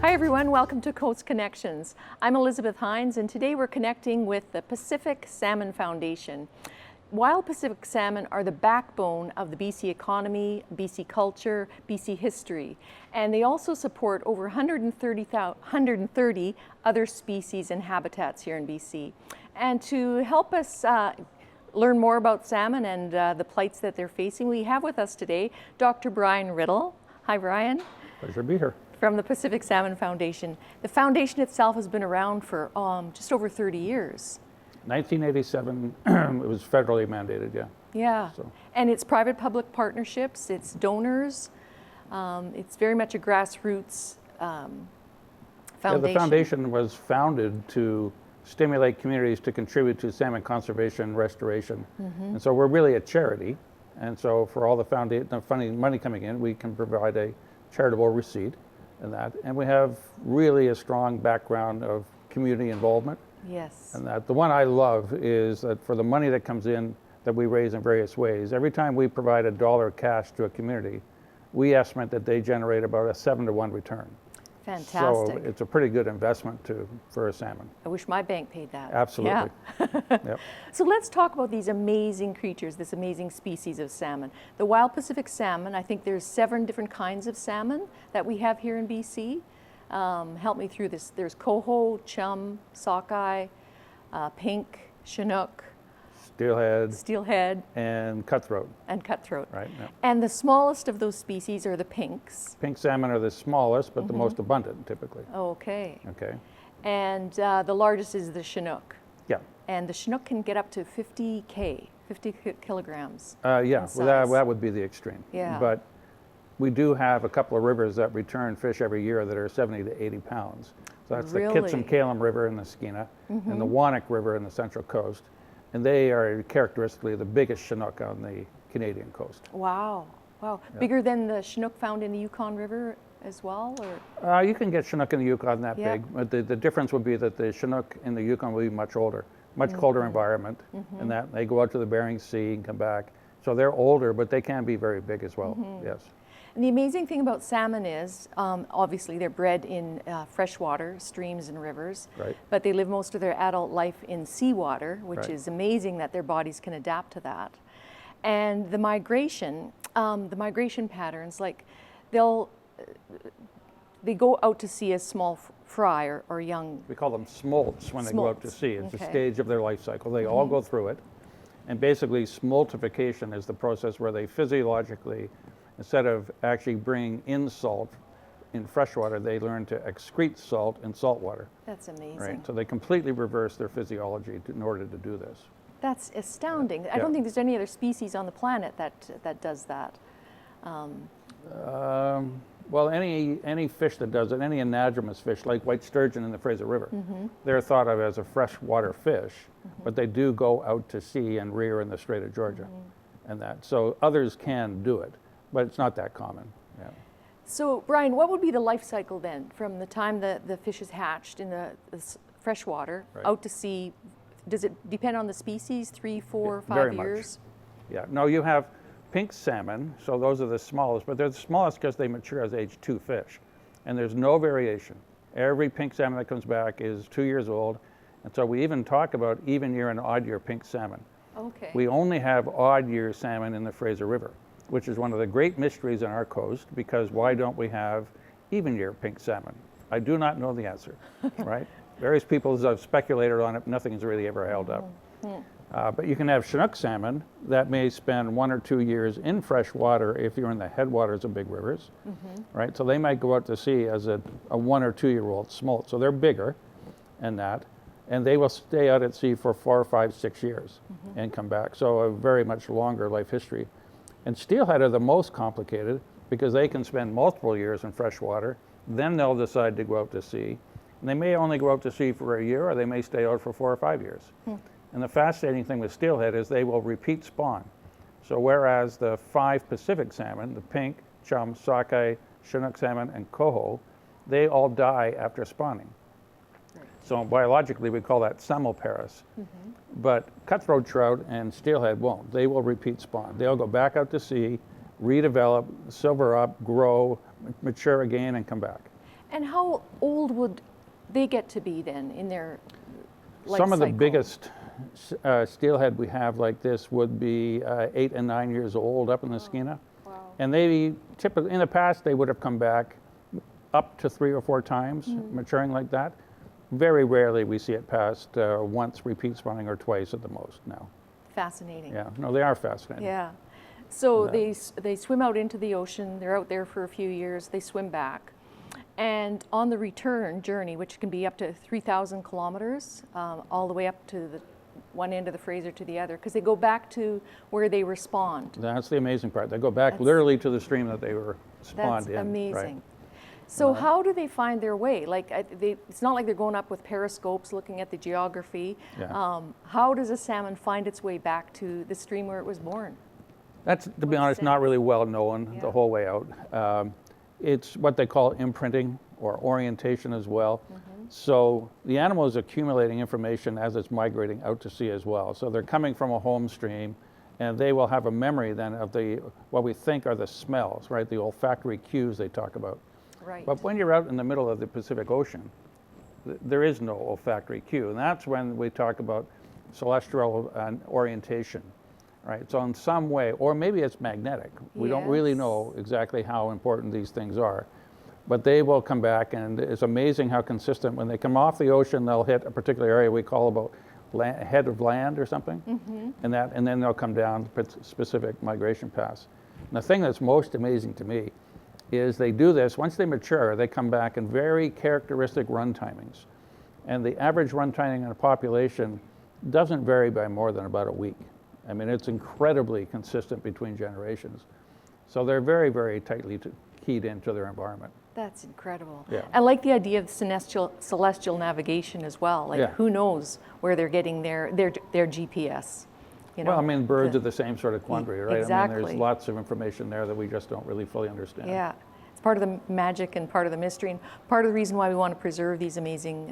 Hi everyone, welcome to Coast Connections. I'm Elizabeth Heinz, and today we're connecting with the Pacific Salmon Foundation. Wild Pacific salmon are the backbone of the BC economy, BC culture, BC history, and they also support over 130 other species and habitats here in BC. And to help us learn more about salmon and the plights that they're facing, we have with us today Dr. Brian Riddell. Hi Brian. Pleasure to be here. From the Pacific Salmon Foundation. The foundation itself has been around for just over 30 years. 1987, it was federally mandated, yeah. Yeah, and it's private-public partnerships, it's donors, it's very much a grassroots foundation. Yeah, the foundation was founded to stimulate communities to contribute to salmon conservation and restoration. And so we're really a charity, and so for all the funding money coming in, we can provide a charitable receipt and that, and we have really a strong background of community involvement. Yes. And that the one I love is that for the money that comes in that we raise in various ways, every time we provide $1 cash to a community, we estimate that they generate about a 7-to-1 return. Fantastic. So it's a pretty good investment for a salmon. I wish my bank paid that. Absolutely. Yeah. Yep. So let's talk about these amazing creatures, this amazing species of salmon. The wild Pacific salmon, I think there's 7 different kinds of salmon that we have here in BC. Help me through this. There's coho, chum, sockeye, pink, chinook, steelhead, and cutthroat. Right. Yeah. And the smallest of those species are the pinks. Pink salmon are the smallest, but the most abundant, typically. Okay. Okay. And the largest is the chinook. Yeah. And the chinook can get up to 50 kilograms. Yeah, well, that would be the extreme. Yeah. But we do have a couple of rivers that return fish every year that are 70 to 80 pounds. So that's Really? the Kitsum-Kalem River in the Skeena and the Wannock River in the Central Coast. And they are characteristically the biggest chinook on the Canadian coast. Wow. Wow. Yeah. Bigger than the chinook found in the Yukon River as well? Or? You can get chinook in the Yukon that big, but the difference would be that the chinook in the Yukon will be much older, much colder environment, and that they go out to the Bering Sea and come back. So they're older, but they can be very big as well, yes. And the amazing thing about salmon is, obviously they're bred in freshwater, streams and rivers, Right. but they live most of their adult life in seawater, which Right. is amazing that their bodies can adapt to that. And the migration patterns, like they go out to sea as small fry or young. We call them smolts when they go out to Smolts, sea. It's okay. a stage of their life cycle. They all go through it. And basically smoltification is the process where they physiologically, instead of actually bringing in salt in freshwater, they learn to excrete salt in saltwater. That's amazing. Right? So they completely reverse their physiology in order to do this. That's astounding. I Yeah. don't think there's any other species on the planet that does that. Well, any fish that does it, any anadromous fish, like white sturgeon in the Fraser River, they're thought of as a freshwater fish, but they do go out to sea and rear in the Strait of Georgia, and that. So others can do it, but it's not that common. Yeah. So, Brian, what would be the life cycle then, from the time the fish is hatched in the freshwater Right. out to sea? Does it depend on the species, 3, 4, 5 very years? Much. Yeah. No, you have pink salmon, so those are the smallest, but they're the smallest because they mature as age 2 fish. And there's no variation. Every pink salmon that comes back is 2 years old. And so we even talk about even year and odd year pink salmon. Okay. We only have odd year salmon in the Fraser River, which is one of the great mysteries on our coast, because why don't we have even year pink salmon? I do not know the answer, right? Various people have speculated on it, nothing's really ever held up. But you can have Chinook salmon that may spend 1 or 2 years in fresh water if you're in the headwaters of big rivers, right? So they might go out to sea as a 1 or 2 year old smolt. So they're bigger and that, and they will stay out at sea for 4, 5, 6 years and come back. So a very much longer life history. And steelhead are the most complicated because they can spend multiple years in fresh water, then they'll decide to go out to sea. And they may only go out to sea for a year, or they may stay out for 4 or 5 years. And the fascinating thing with steelhead is they will repeat spawn. So whereas the 5 Pacific salmon, the pink, chum, sockeye, Chinook salmon, and coho, they all die after spawning. So biologically, we call that simulparis. But cutthroat trout and steelhead won't. They will repeat spawn. They'll go back out to sea, redevelop, silver up, grow, mature again, and come back. And how old would they get to be then in their life Some of the cycle? biggest steelhead we have like this would be 8 and 9 years old up in the Skeena. Wow. And they typically, in the past, they would have come back up to 3 or 4 times, maturing like that. Very rarely we see it past once repeat spawning or twice at the most now. Fascinating. Yeah, no, they are fascinating. Yeah. So Yeah. they swim out into the ocean. They're out there for a few years. They swim back. And on the return journey, which can be up to 3,000 kilometers, all the way up to the one end of the Fraser to the other, because they go back to where they were spawned. That's the amazing part. They go back That's- literally to the stream that they were spawned That's in. amazing. Right? So how do they find their way? Like, it's not like they're going up with periscopes looking at the geography. Yeah. How does a salmon find its way back to the stream where it was born? That's, to be What's honest, that? not really well known Yeah. the whole way out. It's what they call imprinting or orientation as well. So the animal is accumulating information as it's migrating out to sea as well. So they're coming from a home stream, and they will have a memory then of what we think are the smells, right? The olfactory cues they talk about. Right. But when you're out in the middle of the Pacific Ocean, there is no olfactory cue. And that's when we talk about celestial orientation, right? So in some way, or maybe it's magnetic. We don't really Yes. know exactly how important these things are. But they will come back, and it's amazing how consistent. When they come off the ocean, they'll hit a particular area we call about head of land or something, and then they'll come down specific migration paths. And the thing that's most amazing to me is they do this, once they mature, they come back in very characteristic run timings. And the average run timing in a population doesn't vary by more than about a week. I mean, it's incredibly consistent between generations. So they're very, very tightly keyed into their environment. That's incredible. Yeah. I like the idea of celestial navigation as well. Like, Yeah. who knows where they're getting their GPS? You know, Well, I mean, birds are the same sort of quandary, right? I mean, Exactly. there's lots of information there that we just don't really fully understand. Yeah, it's part of the magic and part of the mystery, and part of the reason why we want to preserve these amazing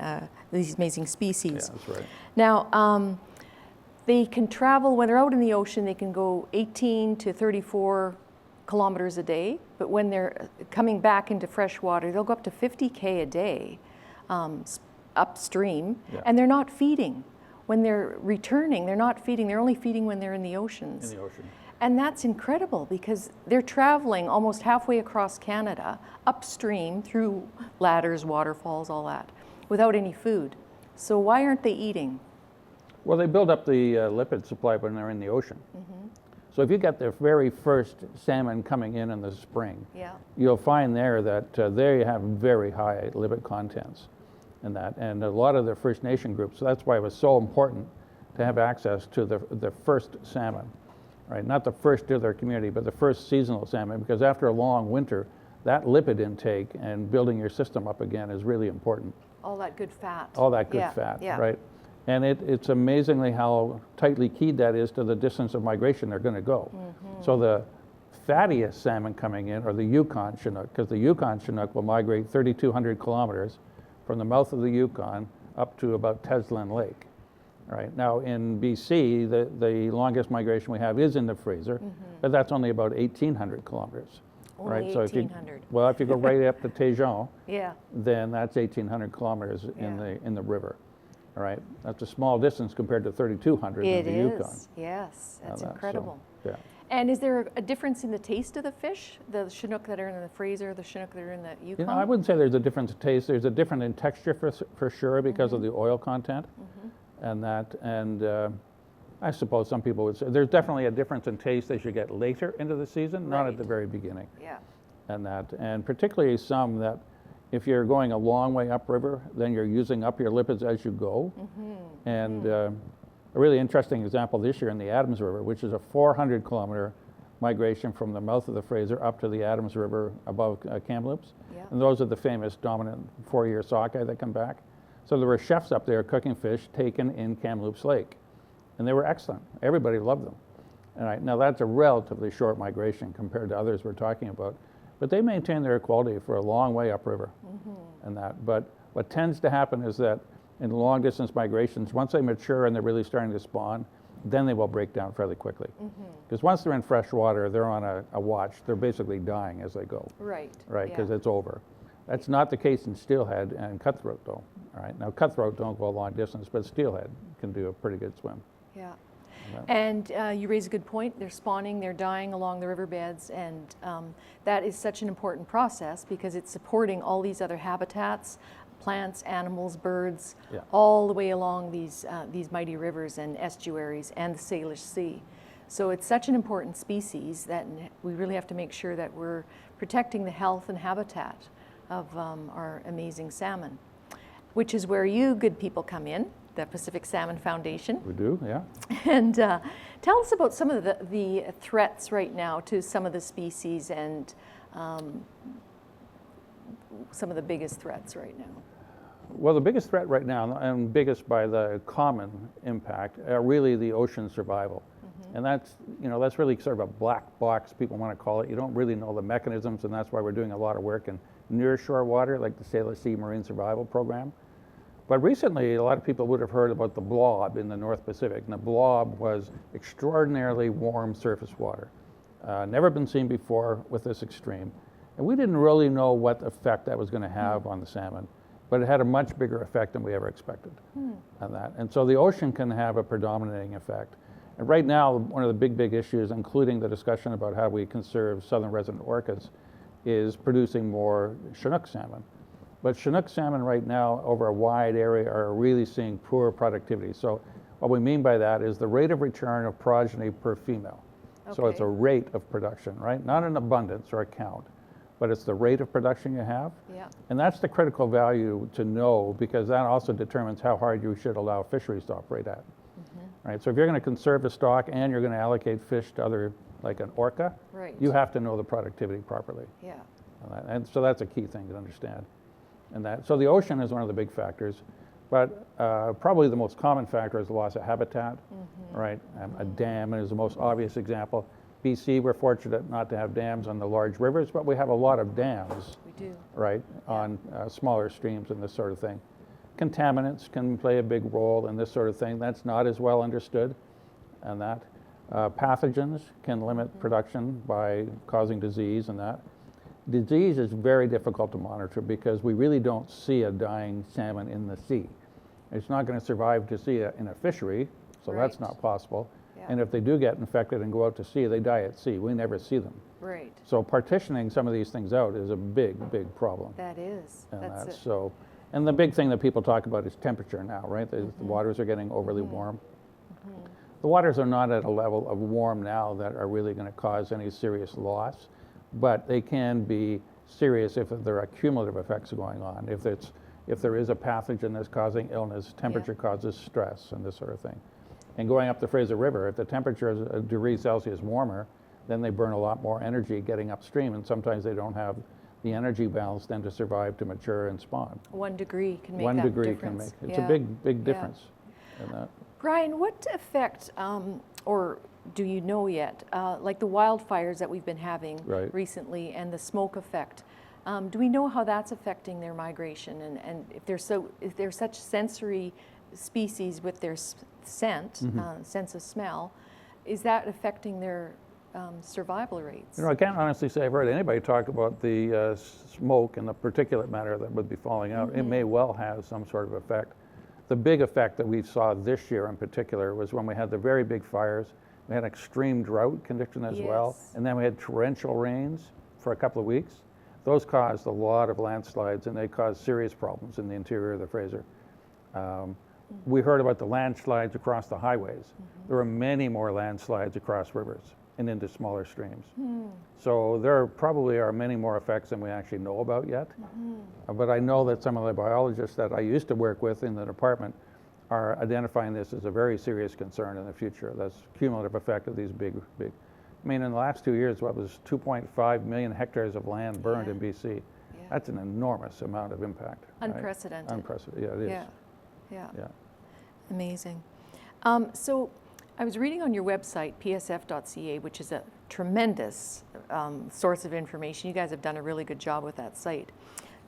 species. Yeah, that's right. Now, they can travel, when they're out in the ocean, they can go 18 to 34 kilometers a day, but when they're coming back into fresh water, they'll go up to 50K a day upstream, Yeah. and they're not feeding. When they're returning, they're not feeding, they're only feeding when they're in the oceans. In the ocean. And that's incredible because they're traveling almost halfway across Canada, upstream through ladders, waterfalls, all that, without any food. So why aren't they eating? Well, they build up the lipid supply when they're in the ocean. So if you get the very first salmon coming in the spring, Yeah. you'll find there that they have very high lipid contents in that. And a lot of the First Nation groups, so that's why it was so important to have access to the first salmon, right? Not the first to their community, but the first seasonal salmon, because after a long winter, that lipid intake and building your system up again is really important. All that good fat. All that good Yeah, fat, yeah. right? And it's amazingly how tightly keyed that is to the distance of migration they're going to go. So the fattiest salmon coming in are the Yukon Chinook, because the Yukon Chinook will migrate 3,200 kilometers from the mouth of the Yukon up to about Teslin Lake. Right now in BC, the longest migration we have is in the Fraser, but that's only about 1,800 kilometers. Only right? So if you 1,800. well, if you go right up to Tejon, Yeah. then that's 1,800 kilometers Yeah. in the river. All right, that's a small distance compared to 3,200 It in the Yukon. is. Yes. That's So, incredible. yeah. And is there a difference in the taste of the fish? The Chinook that are in the Fraser, the Chinook that are in the Yukon? You know, I wouldn't say there's a difference in taste. There's a difference in texture for sure because of the oil content, and that. And I suppose some people would say there's definitely a difference in taste as you get later into the season, not at the Right. very beginning. Yeah. And that, and particularly some that, if you're going a long way upriver, then you're using up your lipids as you go. And a really interesting example this year in the Adams River, which is a 400-kilometer migration from the mouth of the Fraser up to the Adams River above Kamloops. Yeah. And those are the famous dominant four-year sockeye that come back. So there were chefs up there cooking fish taken in Kamloops Lake, and they were excellent. Everybody loved them. All right, now that's a relatively short migration compared to others we're talking about, but they maintain their quality for a long way upriver and that. But what tends to happen is that in long distance migrations, once they mature and they're really starting to spawn, then they will break down fairly quickly. Because once they're in fresh water, they're on a watch. They're basically dying as they go, Right. right? Because Yeah. it's over. That's not the case in steelhead and cutthroat, though. All right. Now, cutthroat don't go a long distance, but steelhead can do a pretty good swim. Yeah. And you raise a good point. They're spawning, they're dying along the riverbeds, and that is such an important process because it's supporting all these other habitats, plants, animals, birds, all the way along these mighty rivers and estuaries and the Salish Sea. So it's such an important species that we really have to make sure that we're protecting the health and habitat of our amazing salmon, which is where you good people come in, the Pacific Salmon Foundation. We do, yeah. And tell us about some of the threats right now to some of the species and some of the biggest threats right now. Well, the biggest threat right now, and biggest by the common impact, are really the ocean survival. And that's really sort of a black box, people want to call it. You don't really know the mechanisms, and that's why we're doing a lot of work in nearshore water, like the Salish Sea Marine Survival Program. But recently, a lot of people would have heard about the blob in the North Pacific. And the blob was extraordinarily warm surface water. Never been seen before with this extreme. And we didn't really know what effect that was going to have on the salmon, but it had a much bigger effect than we ever expected on that. And so the ocean can have a predominating effect. And right now, one of the big issues, including the discussion about how we conserve southern resident orcas, is producing more Chinook salmon. But Chinook salmon right now over a wide area are really seeing poor productivity. So what we mean by that is the rate of return of progeny per female. Okay. So it's a rate of production, right? Not an abundance or a count, but it's the rate of production you have. Yeah. And that's the critical value to know, because that also determines how hard you should allow fisheries to operate at. Right? So if you're going to conserve a stock and you're going to allocate fish to other, like an orca, you have to know the productivity properly. Yeah. And so that's a key thing to understand. And so the ocean is one of the big factors, but probably the most common factor is the loss of habitat, right? A dam is the most obvious example. BC, we're fortunate not to have dams on the large rivers, but we have a lot of dams. We do. Right, on smaller streams and this sort of thing. Contaminants can play a big role in this sort of thing. That's not as well understood. And that pathogens can limit production by causing disease and that. Disease is very difficult to monitor because we really don't see a dying salmon in the sea. It's not going to survive to see it in a fishery, so that's not possible. Yeah. And if they do get infected and go out to sea, they die at sea. We never see them. Right. So partitioning some of these things out is a big problem. That is. And so. And the big thing that people talk about is temperature now, right? The waters are getting overly warm. The waters are not at a level of warm now that are really going to cause any serious loss, but they can be serious if there are cumulative effects going on. If there is a pathogen that's causing illness, temperature causes stress and this sort of thing. And going up the Fraser River, if the temperature is a degree Celsius warmer, then they burn a lot more energy getting upstream, and sometimes they don't have the energy balance then to survive, to mature and spawn. 1 degree can make that difference. It's a big difference in that. Brian, what effect, or do you know yet, like the wildfires that we've been having recently and the smoke effect, do we know how that's affecting their migration? And if they're such sensory species with their scent, sense of smell, is that affecting their survival rates? I can't honestly say I've heard anybody talk about the smoke and the particulate matter that would be falling out. It may well have some sort of effect. The big effect that we saw this year in particular was when we had the very big fires. We had extreme drought condition as well, and then we had torrential rains for a couple of weeks. Those caused a lot of landslides, and they caused serious problems in the interior of the Fraser. We heard about the landslides across the highways. There were many more landslides across rivers and into smaller streams. So there probably are many more effects than we actually know about yet. But I know that some of the biologists that I used to work with in the department are identifying this as a very serious concern in the future. That's cumulative effect of these big. I mean, in the last 2 years, what was 2.5 million hectares of land burned in BC? That's an enormous amount of impact. Unprecedented. Unprecedented, it is. Yeah. Amazing. So I was reading on your website, psf.ca, which is a tremendous source of information. You guys have done a really good job with that site.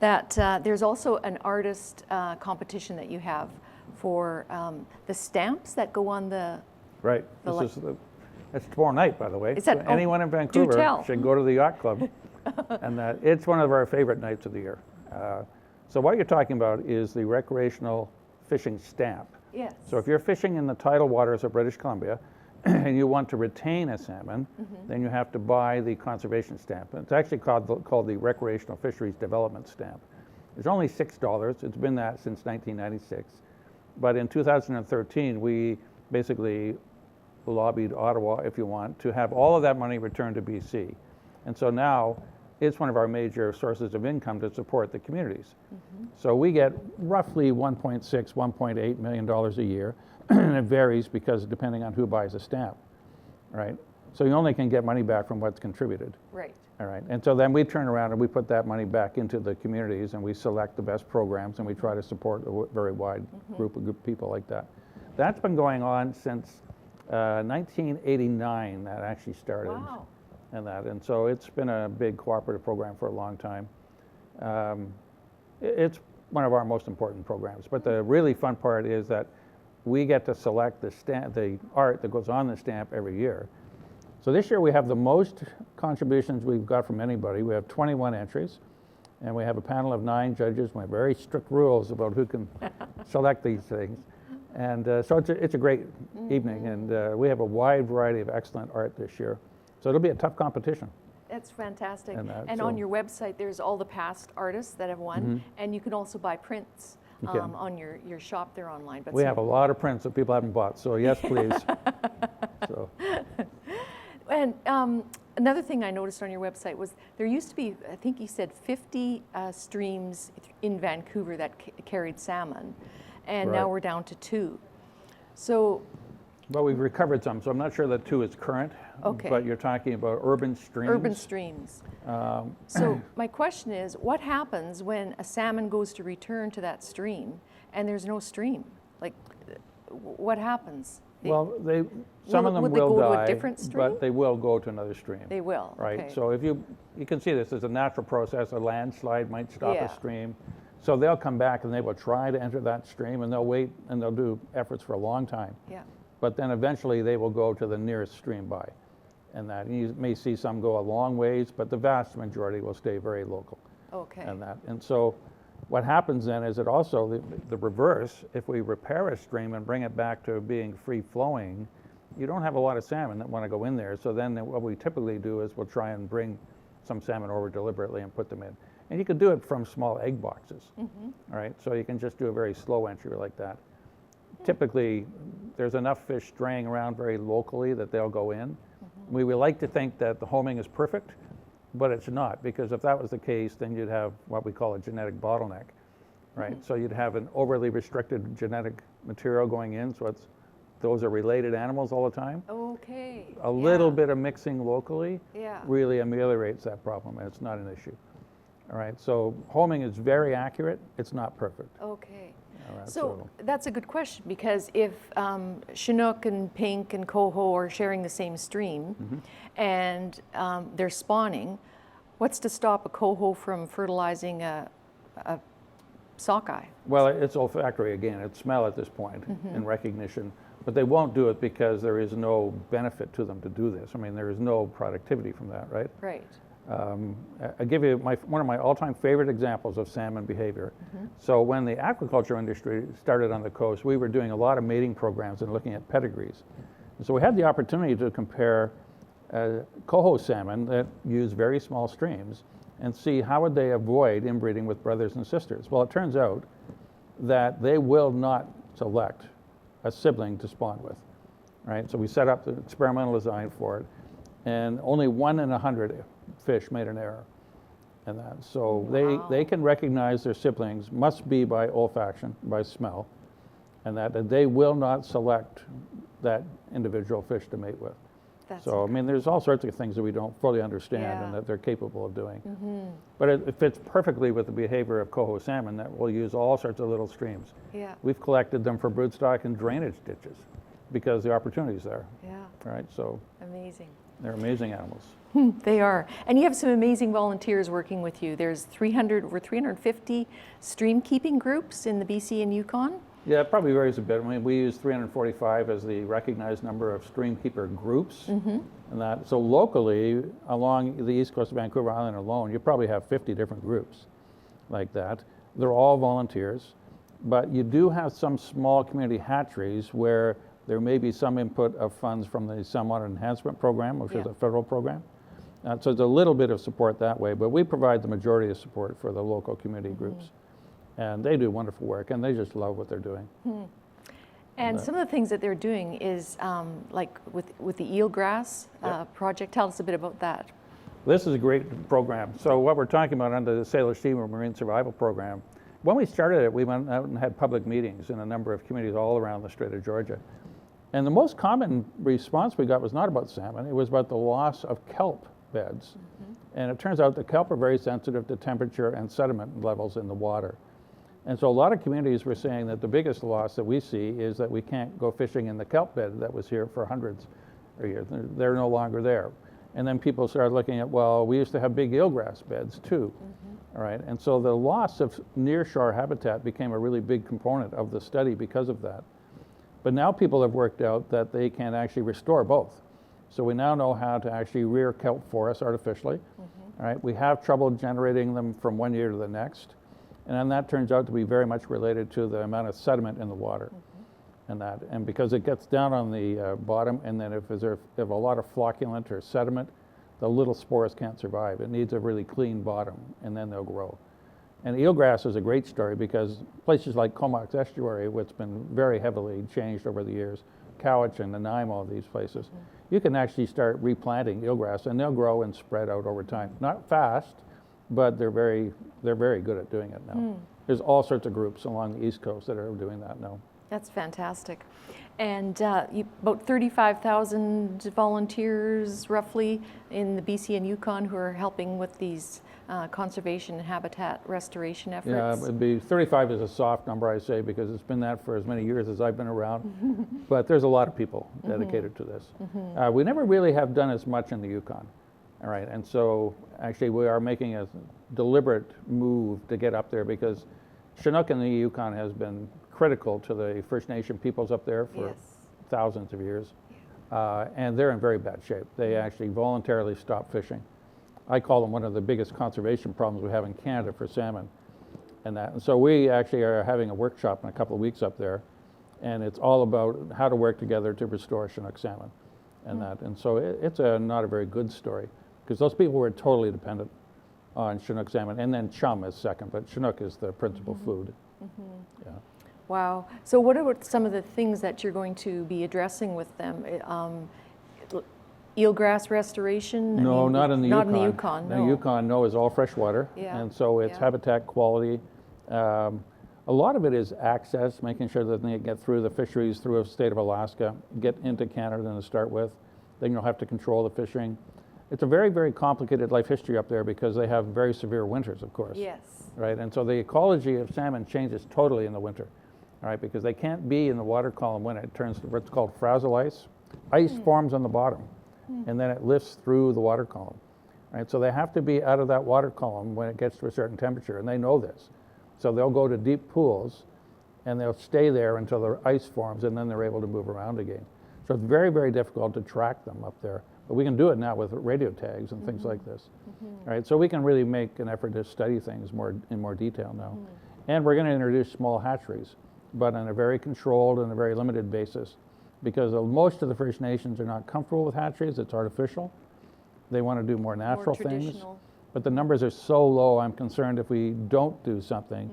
That there's also an artist competition that you have for the stamps that go on the... Right. It's tomorrow night, by the way. So anyone in Vancouver should go to the yacht club. And it's one of our favorite nights of the year. So what you're talking about is the recreational fishing stamp. Yes. So if you're fishing in the tidal waters of British Columbia and you want to retain a salmon, then you have to buy the conservation stamp. It's actually called the Recreational Fisheries Development Stamp. It's only $6. It's been that since 1996. But in 2013, we basically lobbied Ottawa, if you want, to have all of that money returned to BC. And so now it's one of our major sources of income to support the communities. So we get roughly $1.6, $1.8 million a year, and it varies because depending on who buys a stamp, right? So you only can get money back from what's contributed. Right. All right, and so then we turn around and we put that money back into the communities and we select the best programs and we try to support a very wide group of people like that. That's been going on since 1989, that actually started. Wow. And so it's been a big cooperative program for a long time. It's one of our most important programs, but the really fun part is that we get to select the art that goes on the stamp every year. So this year we have the most contributions we've got from anybody. We have 21 entries, and we have a panel of 9 judges. We have very strict rules about who can select these things. And so it's a great evening, and we have a wide variety of excellent art this year. So it'll be a tough competition. That's fantastic. And on your website, there's all the past artists that have won, and you can also buy prints on your shop there online. But we have a lot of prints that people haven't bought, so yes, please. So. And another thing I noticed on your website was there used to be, I think you said 50 streams in Vancouver that carried salmon, and now we're down to 2. So. Well, we've recovered some, so I'm not sure that 2 is current. Okay. But you're talking about urban streams. Urban streams. So my question is, what happens when a salmon goes to return to that stream and there's no stream? Like, what happens? Well, some of them would will they go die, to a different stream? but they will go to another stream. They will. Right. Okay. So if you can see this as a natural process. A landslide might stop Yeah. a stream, so they'll come back and they will try to enter that stream, and they'll wait and they'll do efforts for a long time. Yeah. But then eventually they will go to the nearest stream by, and you may see some go a long ways, but the vast majority will stay very local. Okay. And so what happens then is it also the reverse. If we repair a stream and bring it back to being free flowing, you don't have a lot of salmon that want to go in there. So then what we typically do is we'll try and bring some salmon over deliberately and put them in. And you can do it from small egg boxes. All right, so you can just do a very slow entry like that. Typically, there's enough fish straying around very locally that they'll go in. We would like to think that the homing is perfect, but it's not, because if that was the case, then you'd have what we call a genetic bottleneck, right? So you'd have an overly restricted genetic material going in, so those are related animals all the time. Okay. A little bit of mixing locally Yeah. really ameliorates that problem, and it's not an issue. All right, so homing is very accurate. It's not perfect. Okay. All right, So that's a good question, because if Chinook and Pink and Coho are sharing the same stream and they're spawning, what's to stop a Coho from fertilizing a sockeye? Well, it's olfactory again. It's smell at this point in recognition, but they won't do it because there is no benefit to them to do this. I mean, there is no productivity from that, right? Right. I'll give you one of my all-time favorite examples of salmon behavior. So when the aquaculture industry started on the coast, we were doing a lot of mating programs and looking at pedigrees. And so we had the opportunity to compare coho salmon that use very small streams and see how would they avoid inbreeding with brothers and sisters. Well, it turns out that they will not select a sibling to spawn with, right? So we set up the experimental design for it, and only 1 in 100 fish made an error in that. So they can recognize their siblings, must be by olfaction, by smell, and that they will not select that individual fish to mate with. So, I mean, there's all sorts of things that we don't fully understand and that they're capable of doing. But it fits perfectly with the behavior of coho salmon that will use all sorts of little streams. Yeah. We've collected them for broodstock and drainage ditches because the opportunity's there. Yeah. Right, so Amazing. they're amazing animals. They are. And you have some amazing volunteers working with you. There's over 350 stream keeping groups in the BC and Yukon. Yeah, it probably varies a bit. I mean, we use 345 as the recognized number of streamkeeper groups. And that, so locally, along the east coast of Vancouver Island alone, you probably have 50 different groups. like that. They're all volunteers, but you do have some small community hatcheries where there may be some input of funds from the Salmon Enhancement Program, which is a federal program. So there's a little bit of support that way, but we provide the majority of support for the local community groups. And they do wonderful work, and they just love what they're doing. And some of the things that they're doing is like with the eelgrass project. Tell us a bit about that. This is a great program. So what we're talking about under the Sailor Steamer Marine Survival Program, when we started it, we went out and had public meetings in a number of communities all around the Strait of Georgia. And the most common response we got was not about salmon, it was about the loss of kelp beds. And it turns out that kelp are very sensitive to temperature and sediment levels in the water. And so a lot of communities were saying that the biggest loss that we see is that we can't go fishing in the kelp bed that was here for hundreds of years. They're no longer there. And then people started looking at, well, we used to have big eelgrass beds too. All right, and so the loss of nearshore habitat became a really big component of the study because of that. But now people have worked out that they can actually restore both. So we now know how to actually rear kelp forests artificially. All right, we have trouble generating them from one year to the next. And then that turns out to be very much related to the amount of sediment in the water. And because it gets down on the bottom, and then if a lot of flocculant or sediment, the little spores can't survive. It needs a really clean bottom, and then they'll grow. And eelgrass is a great story because places like Comox Estuary, which has been very heavily changed over the years, Cowichan, Nanaimo, these places, you can actually start replanting eelgrass, and they'll grow and spread out over time. Not fast, but they're very good at doing it now. There's all sorts of groups along the East Coast that are doing that now. That's fantastic. And about 35,000 volunteers roughly in the BC and Yukon who are helping with these conservation and habitat restoration efforts. Yeah, it'd be 35 is a soft number, I say, because it's been that for as many years as I've been around. But there's a lot of people dedicated to this. We never really have done as much in the Yukon. All right, and so actually we are making a deliberate move to get up there because Chinook in the Yukon has been critical to the First Nation peoples up there for thousands of years. And they're in very bad shape. They actually voluntarily stop fishing. I call them one of the biggest conservation problems we have in Canada for salmon. And so we actually are having a workshop in a couple of weeks up there, and it's all about how to work together to restore Chinook salmon. And so it's not a very good story because those people were totally dependent on Chinook salmon, and then chum is second, but Chinook is the principal food. Yeah. Wow. So what are some of the things that you're going to be addressing with them? Eelgrass restoration? No, not in the Yukon. Not in the Yukon, no. The Yukon, no, is all fresh water. Yeah. And so it's habitat quality. A lot of it is access, making sure that they get through the fisheries through the state of Alaska, get into Canada to start with. Then you'll have to control the fishing. It's a very, very complicated life history up there because they have very severe winters, of course. Yes. Right, and so the ecology of salmon changes totally in the winter. All right, because they can't be in the water column when it turns to what's called frazzle ice. Ice forms on the bottom, and then it lifts through the water column. Right, so they have to be out of that water column when it gets to a certain temperature, and they know this. So they'll go to deep pools, and they'll stay there until the ice forms, and then they're able to move around again. So it's very, very difficult to track them up there. But we can do it now with radio tags and things like this. Right, so we can really make an effort to study things in more detail now. And we're going to introduce small hatcheries, but on a very controlled and a very limited basis, because most of the First Nations are not comfortable with hatcheries. It's artificial. They want to do more natural things. But the numbers are so low, I'm concerned if we don't do something,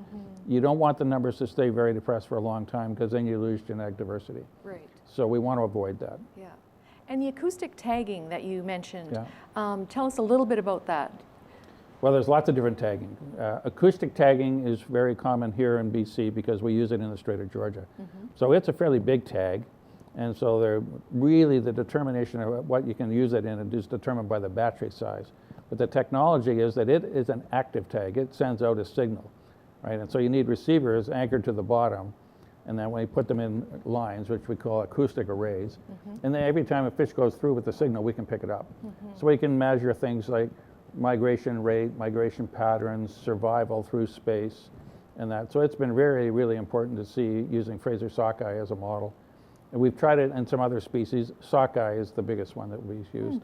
you don't want the numbers to stay very depressed for a long time because then you lose genetic diversity. Right. So we want to avoid that. Yeah. And the acoustic tagging that you mentioned, tell us a little bit about that. Well, there's lots of different tagging. Acoustic tagging is very common here in BC because we use it in the Strait of Georgia. So it's a fairly big tag. And so they're really the determination of what you can use it in is determined by the battery size. But the technology is that it is an active tag. It sends out a signal, right? And so you need receivers anchored to the bottom. And then when you put them in lines, which we call acoustic arrays, and then every time a fish goes through with the signal, we can pick it up. So we can measure things like migration rate, migration patterns, survival through space, and that. So it's been very, really important to see using Fraser sockeye as a model. And we've tried it in some other species. Sockeye is the biggest one that we've used.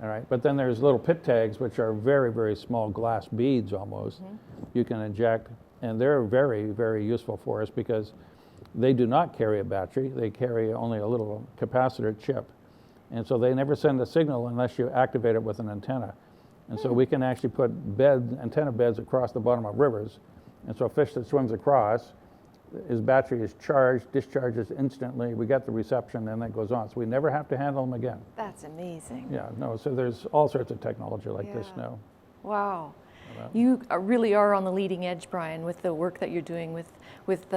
All right, but then there's little pit tags, which are very, very small glass beads almost. You can inject, and they're very, very useful for us because they do not carry a battery. They carry only a little capacitor chip. And so they never send a signal unless you activate it with an antenna. And so we can actually put antenna beds across the bottom of rivers. And so a fish that swims across, his battery is charged, discharges instantly, we get the reception, and then it goes on. So we never have to handle them again. That's amazing. Yeah, no, so there's all sorts of technology like this Yeah. now. Wow. You really are on the leading edge, Brian, with the work that you're doing with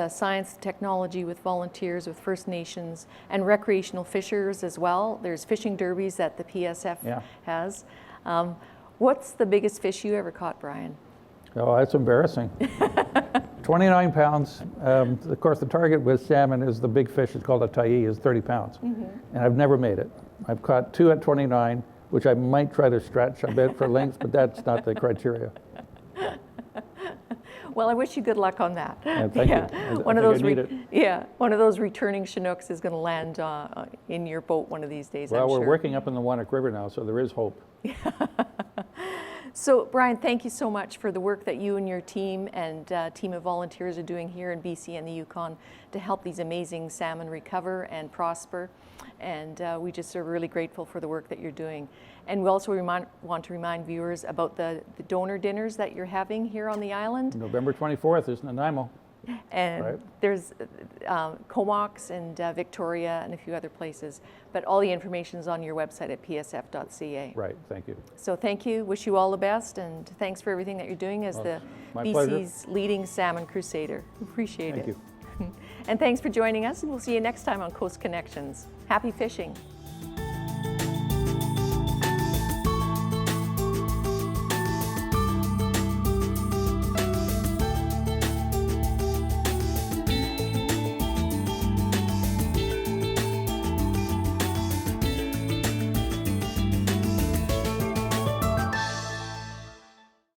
science, technology, with volunteers, with First Nations, and recreational fishers as well. There's fishing derbies that the PSF has. What's the biggest fish you ever caught, Brian? Oh, that's embarrassing. 29 pounds. Of course, the target with salmon is the big fish. It's called a tai, is 30 pounds. And I've never made it. I've caught 2 at 29, which I might try to stretch a bit for length, but that's not the criteria. Well, I wish you good luck on that. Yeah, thank you. One I of think those, I need it. one of those returning Chinooks is going to land in your boat one of these days. Well, I'm we're sure. working up in the Wannock River now, so there is hope. So, Brian, thank you so much for the work that you and your team and team of volunteers are doing here in BC and the Yukon to help these amazing salmon recover and prosper. And we just are really grateful for the work that you're doing. And we also want to remind viewers about the donor dinners that you're having here on the island. November 24th is Nanaimo. And Right. there's Comox and Victoria and a few other places. But all the information is on your website at psf.ca. Right, thank you. So thank you, wish you all the best, and thanks for everything that you're doing as the my pleasure. BC's leading salmon crusader. Appreciate Thank it. you. And thanks for joining us, and we'll see you next time on Coast Connections. Happy fishing.